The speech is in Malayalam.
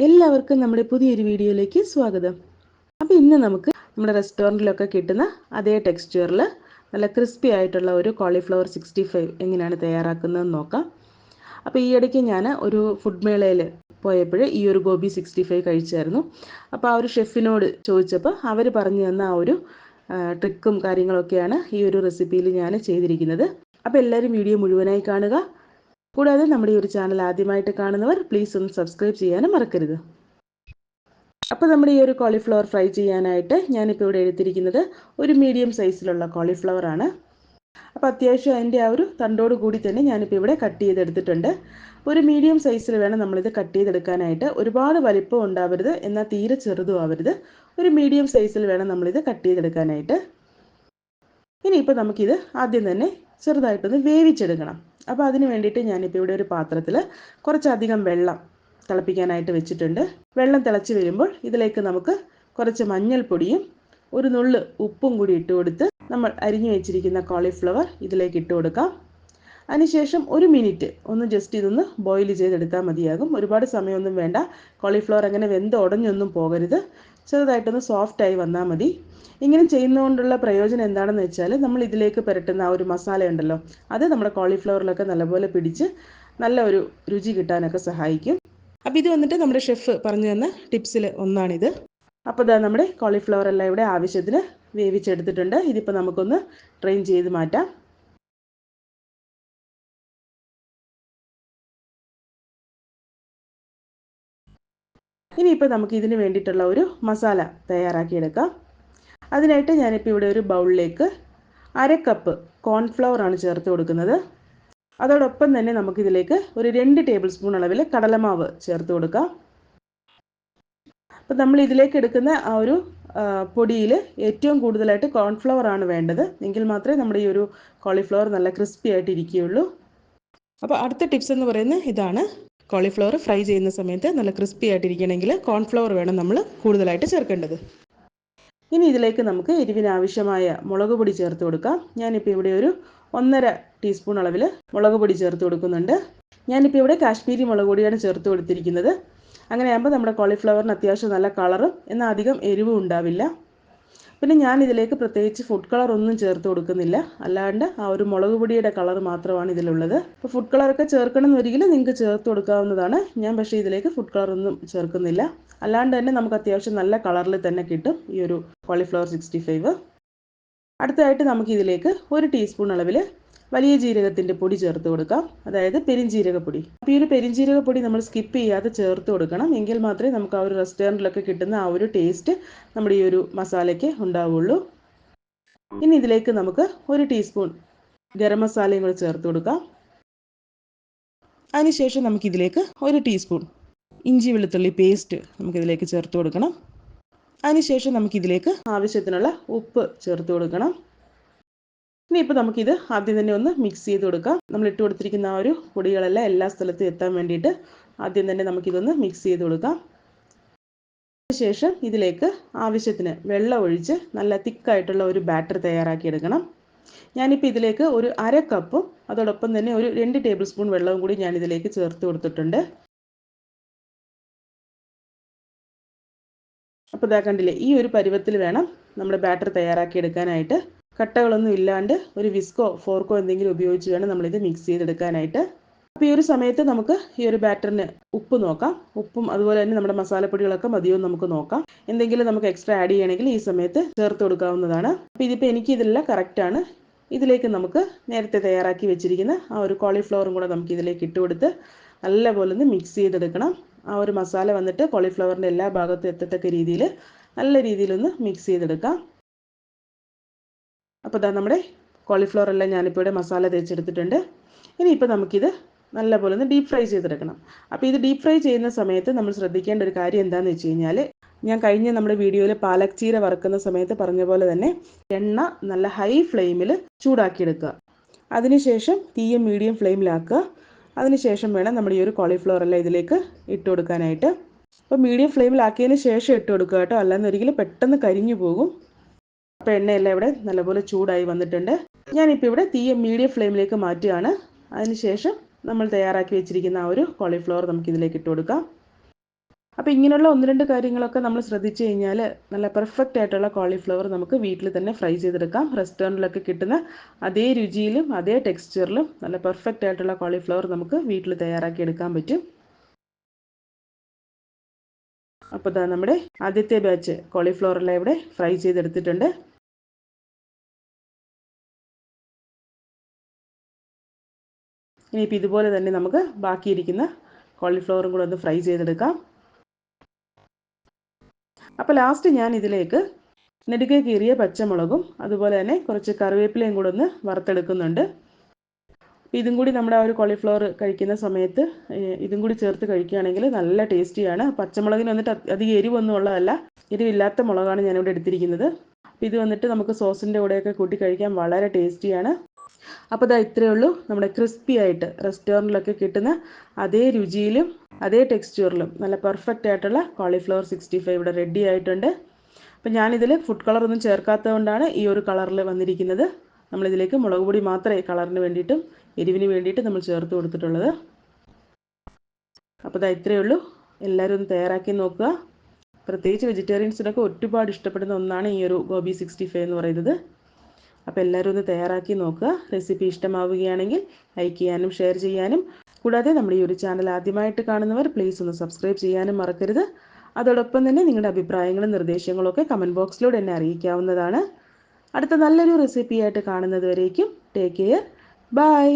എല്ലാവർക്കും നമ്മുടെ പുതിയൊരു വീഡിയോയിലേക്ക് സ്വാഗതം. അപ്പോൾ ഇന്ന് നമുക്ക് നമ്മുടെ റെസ്റ്റോറൻറ്റിലൊക്കെ കിട്ടുന്ന അതേ ടെക്സ്ചറിൽ നല്ല ക്രിസ്പി ആയിട്ടുള്ള ഒരു കോളിഫ്ലവർ 65 എങ്ങനെയാണ് തയ്യാറാക്കുന്നതെന്ന് നോക്കാം. അപ്പോൾ ഈ ഇടയ്ക്ക് ഞാൻ ഒരു ഫുഡ് മേളയിൽ പോയപ്പോൾ ഈ ഒരു ഗോബി 65 കഴിച്ചായിരുന്നു. അപ്പോൾ ആ ഒരു ഷെഫിനോട് ചോദിച്ചപ്പോൾ അവർ പറഞ്ഞു തന്ന ആ ഒരു ട്രിക്കും കാര്യങ്ങളൊക്കെയാണ് ഈ ഒരു റെസിപ്പിയിൽ ഞാൻ ചെയ്തിരിക്കുന്നത്. അപ്പോൾ എല്ലാവരും വീഡിയോ മുഴുവനായി കാണുക. കൂടാതെ നമ്മുടെ ഈ ഒരു ചാനൽ ആദ്യമായിട്ട് കാണുന്നവർ പ്ലീസ് ഒന്ന് സബ്സ്ക്രൈബ് ചെയ്യാനും മറക്കരുത്. അപ്പോൾ നമ്മുടെ ഈ ഒരു കോളിഫ്ലവർ ഫ്രൈ ചെയ്യാനായിട്ട് ഞാനിപ്പോൾ ഇവിടെ എടുത്തിരിക്കുന്നത് ഒരു മീഡിയം സൈസിലുള്ള കോളിഫ്ലവർ ആണ്. അപ്പോൾ അത്യാവശ്യം അതിൻ്റെ ആ ഒരു തണ്ടോട് കൂടി തന്നെ ഞാനിപ്പോൾ ഇവിടെ കട്ട് ചെയ്തെടുത്തിട്ടുണ്ട്. ഒരു മീഡിയം സൈസിൽ വേണം നമ്മളിത് കട്ട് ചെയ്തെടുക്കാനായിട്ട്. ഒരുപാട് വലിപ്പം ഉണ്ടാവരുത്, എന്നാൽ തീരെ ചെറുതും ആവരുത്. ഒരു മീഡിയം സൈസിൽ വേണം നമ്മളിത് കട്ട് ചെയ്തെടുക്കാനായിട്ട്. ഇനിയിപ്പോൾ നമുക്കിത് ആദ്യം തന്നെ ചെറുതായിട്ടൊന്ന് വേവിച്ചെടുക്കണം. അപ്പോൾ അതിന് വേണ്ടിയിട്ട് ഞാനിപ്പോൾ ഇവിടെ ഒരു പാത്രത്തിൽ കുറച്ചധികം വെള്ളം തിളപ്പിക്കാനായിട്ട് വെച്ചിട്ടുണ്ട്. വെള്ളം തിളച്ച് വരുമ്പോൾ ഇതിലേക്ക് നമുക്ക് കുറച്ച് മഞ്ഞൾപ്പൊടിയും ഒരു നുള്ള് ഉപ്പും കൂടി ഇട്ട് കൊടുത്ത് നമ്മൾ അരിഞ്ഞു വെച്ചിരിക്കുന്ന കോളിഫ്ലവർ ഇതിലേക്ക് ഇട്ട് കൊടുക്കാം. അതിനുശേഷം ഒരു മിനിറ്റ് ഒന്ന് ജസ്റ്റ് ഇതൊന്ന് ബോയിൽ ചെയ്തെടുത്താൽ മതിയാകും. ഒരുപാട് സമയമൊന്നും വേണ്ട. കോളിഫ്ലവർ അങ്ങനെ വെന്ത് ഉടഞ്ഞൊന്നും പോകരുത്. ചെറുതായിട്ടൊന്ന് സോഫ്റ്റായി വന്നാൽ മതി. ഇങ്ങനെ ചെയ്യുന്നതുകൊണ്ടുള്ള പ്രയോജനം എന്താണെന്ന് വെച്ചാൽ നമ്മൾ ഇതിലേക്ക് പുരട്ടുന്ന ആ ഒരു മസാല ഉണ്ടല്ലോ, അത് നമ്മുടെ കോളിഫ്ലവറിലൊക്കെ നല്ലപോലെ പിടിച്ച് നല്ല ഒരു രുചി കിട്ടാനൊക്കെ സഹായിക്കും. അപ്പോൾ ഇത് വന്നിട്ട് നമ്മുടെ ഷെഫ് പറഞ്ഞു തന്ന ടിപ്സിൽ ഒന്നാണിത്. അപ്പോൾ ഇതാ നമ്മുടെ കോളിഫ്ലവർ എല്ലാം ഇവിടെ ആവശ്യത്തിന് വേവിച്ചെടുത്തിട്ടുണ്ട്. ഇതിപ്പോൾ നമുക്കൊന്ന് ഡ്രെയിൻ ചെയ്ത് മാറ്റാം. ഇനിയിപ്പോൾ നമുക്ക് ഇതിന് വേണ്ടിയിട്ടുള്ള ഒരു മസാല തയ്യാറാക്കിയെടുക്കാം. അതിനായിട്ട് ഞാനിപ്പോൾ ഇവിടെ ഒരു ബൗളിലേക്ക് 1/2 കപ്പ് കോൺഫ്ലവർ ആണ് ചേർത്ത് കൊടുക്കുന്നത്. അതോടൊപ്പം തന്നെ നമുക്കിതിലേക്ക് ഒരു 2 ടേബിൾ സ്പൂൺ അളവിൽ കടലമാവ് ചേർത്ത് കൊടുക്കാം. അപ്പോൾ നമ്മൾ ഇതിലേക്ക് എടുക്കുന്ന ആ ഒരു പൊടിയിൽ ഏറ്റവും കൂടുതലായിട്ട് കോൺഫ്ലവർ ആണ് വേണ്ടത്. എങ്കിൽ മാത്രമേ നമ്മുടെ ഈ ഒരു കോളിഫ്ലവർ നല്ല ക്രിസ്പി ആയിട്ട് ഇരിക്കുകയുള്ളൂ. അപ്പോൾ അടുത്ത ടിപ്സ് എന്ന് പറയുന്നത് ഇതാണ്. കോളിഫ്ലവർ ഫ്രൈ ചെയ്യുന്ന സമയത്ത് നല്ല ക്രിസ്പി ആയിട്ടിരിക്കണമെങ്കിൽ കോൺഫ്ലവർ വേണം നമ്മൾ കൂടുതലായിട്ട് ചേർക്കേണ്ടത്. ഇനി ഇതിലേക്ക് നമുക്ക് എരിവിന് ആവശ്യമായ മുളക് പൊടി ചേർത്ത് കൊടുക്കാം. ഞാനിപ്പോൾ ഇവിടെ ഒരു 1.5 ടീസ്പൂൺ അളവിൽ മുളക് പൊടി ചേർത്ത് കൊടുക്കുന്നുണ്ട്. ഞാനിപ്പോൾ ഇവിടെ കാശ്മീരി മുളക് പൊടിയാണ് ചേർത്ത് കൊടുത്തിരിക്കുന്നത്. അങ്ങനെയാകുമ്പോൾ നമ്മുടെ കോളിഫ്ലവറിന് അത്യാവശ്യം നല്ല കളറും എന്നാൽ അധികം എരിവും ഉണ്ടാവില്ല. പിന്നെ ഞാൻ ഇതിലേക്ക് പ്രത്യേകിച്ച് ഫുഡ് കളർ ഒന്നും ചേർത്ത് കൊടുക്കുന്നില്ല. അല്ലാണ്ട് ആ ഒരു മുളക് പൊടിയുടെ കളർ മാത്രമാണ് ഇതിലുള്ളത്. അപ്പോൾ ഫുഡ് കളറൊക്കെ ചേർക്കണമെന്നൊരിക്കലും നിങ്ങൾക്ക് ചേർത്ത് കൊടുക്കാവുന്നതാണ്. ഞാൻ പക്ഷേ ഇതിലേക്ക് ഫുഡ് കളർ ഒന്നും ചേർക്കുന്നില്ല. അല്ലാണ്ട് തന്നെ നമുക്ക് അത്യാവശ്യം നല്ല കളറിൽ തന്നെ കിട്ടും ഈ ഒരു കോളിഫ്ലവർ 65. അടുത്തതായിട്ട് നമുക്കിതിലേക്ക് 1 ടീസ്പൂൺ അളവിൽ വലിയ ജീരകത്തിൻ്റെ പൊടി ചേർത്ത് കൊടുക്കാം, അതായത് പെരിഞ്ജീരകപ്പൊടി. അപ്പോൾ ഈ ഒരു പെരിഞ്ജീരകപ്പൊടി നമ്മൾ സ്കിപ്പ് ചെയ്യാതെ ചേർത്ത് കൊടുക്കണം. എങ്കിൽ മാത്രമേ നമുക്ക് ആ ഒരു റെസ്റ്റോറൻറ്റിലൊക്കെ കിട്ടുന്ന ആ ഒരു ടേസ്റ്റ് നമ്മുടെ ഈ ഒരു മസാലയ്ക്ക് ഉണ്ടാവുള്ളൂ. ഇനി ഇതിലേക്ക് നമുക്ക് 1 ടീസ്പൂൺ ഗരം മസാലയും കൂടി ചേർത്ത് കൊടുക്കാം. അതിനുശേഷം നമുക്കിതിലേക്ക് 1 ടീസ്പൂൺ ഇഞ്ചി വെളുത്തുള്ളി പേസ്റ്റ് നമുക്കിതിലേക്ക് ചേർത്ത് കൊടുക്കണം. അതിനുശേഷം നമുക്കിതിലേക്ക് ആവശ്യത്തിനുള്ള ഉപ്പ് ചേർത്ത് കൊടുക്കണം. ഇനിയിപ്പോൾ നമുക്കിത് ആദ്യം തന്നെ ഒന്ന് മിക്സ് ചെയ്ത് കൊടുക്കാം. നമ്മൾ ഇട്ട് കൊടുത്തിരിക്കുന്ന ആ ഒരു പൊടികളെല്ലാം എല്ലാ സ്ഥലത്തും എത്താൻ വേണ്ടിയിട്ട് ആദ്യം തന്നെ നമുക്കിതൊന്ന് മിക്സ് ചെയ്ത് കൊടുക്കാം. അതിനുശേഷം ഇതിലേക്ക് ആവശ്യത്തിന് വെള്ളം ഒഴിച്ച് നല്ല തിക്കായിട്ടുള്ള ഒരു ബാറ്റർ തയ്യാറാക്കിയെടുക്കണം. ഞാനിപ്പോൾ ഇതിലേക്ക് ഒരു 1/2 കപ്പും അതോടൊപ്പം തന്നെ ഒരു 2 ടേബിൾ സ്പൂൺ വെള്ളവും കൂടി ഞാനിതിലേക്ക് ചേർത്ത് കൊടുത്തിട്ടുണ്ട്. അപ്പോൾ ഇതാ കണ്ടില്ലേ, ഈ ഒരു പരുവത്തിൽ വേണം നമ്മുടെ ബാറ്റർ തയ്യാറാക്കിയെടുക്കാനായിട്ട്. കട്ടകളൊന്നും ഇല്ലാണ്ട് ഒരു വിസ്കോ ഫോർക്കോ എന്തെങ്കിലും ഉപയോഗിച്ച് വേണം നമ്മളിത് മിക്സ് ചെയ്തെടുക്കാനായിട്ട്. അപ്പോൾ ഈ ഒരു സമയത്ത് നമുക്ക് ഈ ഒരു ബാറ്ററിന് ഉപ്പ് നോക്കാം. ഉപ്പും അതുപോലെ തന്നെ നമ്മുടെ മസാലപ്പൊടികളൊക്കെ മതിയോ നമുക്ക് നോക്കാം. എന്തെങ്കിലും നമുക്ക് എക്സ്ട്രാ ആഡ് ചെയ്യണമെങ്കിൽ ഈ സമയത്ത് ചേർത്ത് കൊടുക്കാവുന്നതാണ്. അപ്പോൾ ഇതിപ്പോൾ എനിക്കിതെല്ലാം കറക്റ്റാണ്. ഇതിലേക്ക് നമുക്ക് നേരത്തെ തയ്യാറാക്കി വെച്ചിരിക്കുന്ന ആ ഒരു കോളിഫ്ലവറും കൂടെ നമുക്ക് ഇതിലേക്ക് ഇട്ട് കൊടുത്ത് നല്ലപോലെ ഒന്ന് മിക്സ് ചെയ്തെടുക്കണം. ആ ഒരു മസാല വന്നിട്ട് കോളിഫ്ലവറിൻ്റെ എല്ലാ ഭാഗത്തും എത്തത്തക്ക രീതിയിൽ നല്ല രീതിയിലൊന്ന് മിക്സ് ചെയ്തെടുക്കാം. അപ്പോൾ ഇതാ നമ്മുടെ കോളിഫ്ലവർ എല്ലാം ഞാനിപ്പോൾ ഇവിടെ മസാല തേച്ചെടുത്തിട്ടുണ്ട്. ഇനിയിപ്പോൾ നമുക്കിത് നല്ലപോലെ ഒന്ന് ഡീപ്പ് ഫ്രൈ ചെയ്തെടുക്കണം. അപ്പോൾ ഇത് ഡീപ്പ് ഫ്രൈ ചെയ്യുന്ന സമയത്ത് നമ്മൾ ശ്രദ്ധിക്കേണ്ട ഒരു കാര്യം എന്താണെന്ന് വെച്ച് കഴിഞ്ഞാൽ, ഞാൻ കഴിഞ്ഞ നമ്മുടെ വീഡിയോയിൽ പാലക് ചീര വറുക്കുന്ന സമയത്ത് പറഞ്ഞ പോലെ തന്നെ എണ്ണ നല്ല ഹൈ ഫ്ലെയിമിൽ ചൂടാക്കിയെടുക്കുക. അതിനുശേഷം തീയെ മീഡിയം ഫ്ലെയിമിലാക്കുക. അതിനുശേഷം വേണം നമ്മുടെ ഈ ഒരു കോളിഫ്ലവർ എല്ലാം ഇതിലേക്ക് ഇട്ട് കൊടുക്കാനായിട്ട്. അപ്പോൾ മീഡിയം ഫ്ലെയിമിലാക്കിയതിന് ശേഷം ഇട്ട് കൊടുക്കുക കേട്ടോ, അല്ലാന്നൊരിക്കലും പെട്ടെന്ന് കരിഞ്ഞു പോകും. അപ്പോൾ എണ്ണയെല്ലാം ഇവിടെ നല്ലപോലെ ചൂടായി വന്നിട്ടുണ്ട്. ഞാനിപ്പോൾ ഇവിടെ തീയെ മീഡിയം ഫ്ലെയിമിലേക്ക് മാറ്റുകയാണ്. അതിനുശേഷം നമ്മൾ തയ്യാറാക്കി വെച്ചിരിക്കുന്ന ആ ഒരു കോളിഫ്ലവർ നമുക്കിതിലേക്ക് ഇട്ട് കൊടുക്കാം. അപ്പോൾ ഇങ്ങനെയുള്ള ഒന്ന് രണ്ട് കാര്യങ്ങളൊക്കെ നമ്മൾ ശ്രദ്ധിച്ചു കഴിഞ്ഞാൽ നല്ല പെർഫെക്റ്റ് ആയിട്ടുള്ള കോളിഫ്ലവർ നമുക്ക് വീട്ടിൽ തന്നെ ഫ്രൈ ചെയ്തെടുക്കാം. റെസ്റ്റോറൻറ്റിലൊക്കെ കിട്ടുന്ന അതേ രുചിയിലും അതേ ടെക്സ്ചറിലും നല്ല പെർഫെക്റ്റ് ആയിട്ടുള്ള കോളിഫ്ലവർ നമുക്ക് വീട്ടിൽ തയ്യാറാക്കി എടുക്കാൻ പറ്റും. അപ്പോൾ ഇതാ നമ്മുടെ ആദ്യത്തെ ബാച്ച് കോളിഫ്ലവറെല്ലാം ഇവിടെ ഫ്രൈ ചെയ്തെടുത്തിട്ടുണ്ട്. ഇനിയിപ്പോൾ ഇതുപോലെ തന്നെ നമുക്ക് ബാക്കിയിരിക്കുന്ന കോളിഫ്ലവറും കൂടെ ഒന്ന് ഫ്രൈ ചെയ്തെടുക്കാം. അപ്പോൾ ലാസ്റ്റ് ഞാൻ ഇതിലേക്ക് നെടുകെ കീറിയ പച്ചമുളകും അതുപോലെ തന്നെ കുറച്ച് കറിവേപ്പിലയും കൂടെ ഒന്ന് വറുത്തെടുക്കുന്നുണ്ട്. ഇതും കൂടി നമ്മുടെ ആ ഒരു കോളിഫ്ലവർ കഴിക്കുന്ന സമയത്ത് ഇതും കൂടി ചേർത്ത് കഴിക്കുകയാണെങ്കിൽ നല്ല ടേസ്റ്റിയാണ്. പച്ചമുളകിന് വന്നിട്ട് അധികം എരിവൊന്നും ഉള്ളതല്ല, എരിവില്ലാത്ത മുളകാണ് ഞാനിവിടെ എടുത്തിരിക്കുന്നത്. അപ്പോൾ ഇത് വന്നിട്ട് നമുക്ക് സോസിൻ്റെ കൂടെയൊക്കെ കൂട്ടി കഴിക്കാൻ വളരെ ടേസ്റ്റിയാണ്. അപ്പോൾ ഇതാ ഇത്രയേ ഉള്ളൂ, നമ്മുടെ ക്രിസ്പി ആയിട്ട് റെസ്റ്റോറൻറ്റിലൊക്കെ കിട്ടുന്ന അതേ രുചിയിലും അതേ ടെക്സ്ചറിലും നല്ല പെർഫെക്റ്റ് ആയിട്ടുള്ള കോളിഫ്ലവർ 65 ഇവിടെ റെഡി ആയിട്ടുണ്ട്. അപ്പോൾ ഞാനിതിൽ ഫുഡ് കളറൊന്നും ചേർക്കാത്തത് കൊണ്ടാണ് ഈ ഒരു കളറിൽ വന്നിരിക്കുന്നത്. നമ്മളിതിലേക്ക് മുളക് പൊടി മാത്രമേ കളറിന് വേണ്ടിയിട്ടും എരിവിന് വേണ്ടിയിട്ട് നമ്മൾ ചേർത്ത് കൊടുത്തിട്ടുള്ളത്. അപ്പോൾ ഇതാ ഇത്രയേ ഉള്ളൂ, എല്ലാവരും ഒന്ന് തയ്യാറാക്കി നോക്കുക. പ്രത്യേകിച്ച് വെജിറ്റേറിയൻസിനൊക്കെ ഒരുപാട് ഇഷ്ടപ്പെടുന്ന ഒന്നാണ് ഈ ഒരു ഗോബി 65 എന്ന് പറയുന്നത്. അപ്പോൾ എല്ലാവരും ഒന്ന് തയ്യാറാക്കി നോക്കുക. റെസിപ്പി ഇഷ്ടമാവുകയാണെങ്കിൽ ലൈക്ക് ചെയ്യാനും ഷെയർ ചെയ്യാനും, കൂടാതെ നമ്മുടെ ഈ ഒരു ചാനൽ ആദ്യമായിട്ട് കാണുന്നവർ പ്ലീസ് ഒന്ന് സബ്സ്ക്രൈബ് ചെയ്യാനും മറക്കരുത്. അതോടൊപ്പം തന്നെ നിങ്ങളുടെ അഭിപ്രായങ്ങളും നിർദ്ദേശങ്ങളും ഒക്കെ കമൻറ്റ് ബോക്സിലൂടെ എന്നെ അറിയിക്കാവുന്നതാണ്. അടുത്ത നല്ലൊരു റെസിപ്പിയായിട്ട് കാണുന്നത് വരേക്കും ടേക്ക് കെയർ, ബൈ.